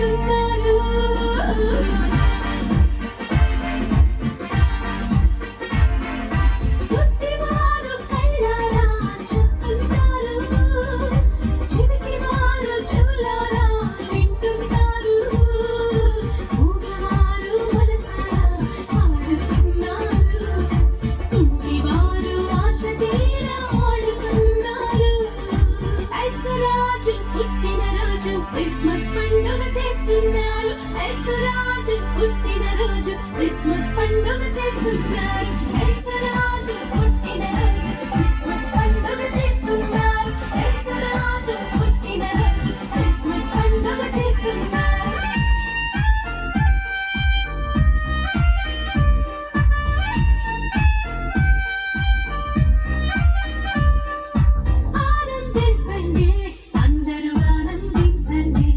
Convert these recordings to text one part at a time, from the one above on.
చేసుకుంటున్నారు. గుడ్డివారు కళ్ళారా చూస్తున్నారు, చెవిటివారు చెవులారా వింటున్నారు, మూగవారు మనసారా పాడుతున్నారు, కుంటివారు ఆశ తీరా ఆడుతున్నారు. యేసురాజు పుట్టినరోజు క్రిస్మస్ పండుగ చేస్తున్నారు. యేసురాజు పుట్టినరోజు క్రిస్మస్ పండుగ చేస్తున్నారు. యేసురాజు పుట్టినరోజు క్రిస్మస్ పండుగ చేస్తున్నారు. యేసురాజు పుట్టినరోజు క్రిస్మస్ పండుగ చేస్తున్నారు. ఆనందించండి, అందరూ ఆనందించండి,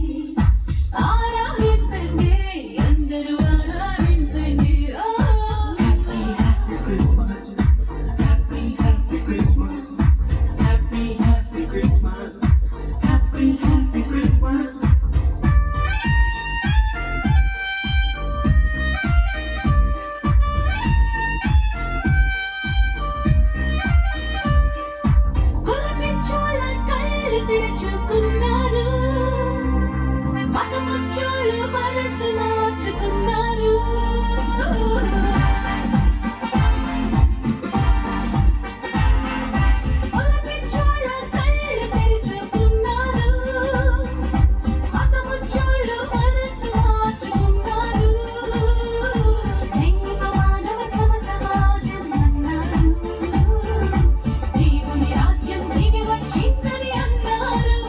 ఆరాధించండి, అందరూ ఆరాధించండి. Happy Christmas, happy Christmas, happy Christmas, happy Christmas. గులపిచ్చోళ్ళ కళ్ళు తెరుచుకున్నారు, మతముచ్చోళ్ళు మనసు మార్చుకున్నారు. గులపిచ్చోళ్ళ కళ్ళు తెరుచుకున్నారు, మతముచ్చోళ్ళు మనసు మార్చుకున్నారు. దైవ మానవ సమాజం అన్నారు, దేవుని రాజ్యం దిగి వచ్చిందని అన్నారు.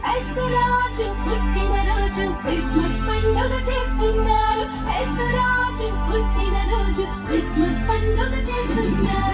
యేసురాజు పుట్టినరోజు క్రిస్మస్ పండుగ చేస్తున్నారు. యేసురాజు పుట్టినరోజు క్రిస్మస్ పండుగ చేస్తున్నారు.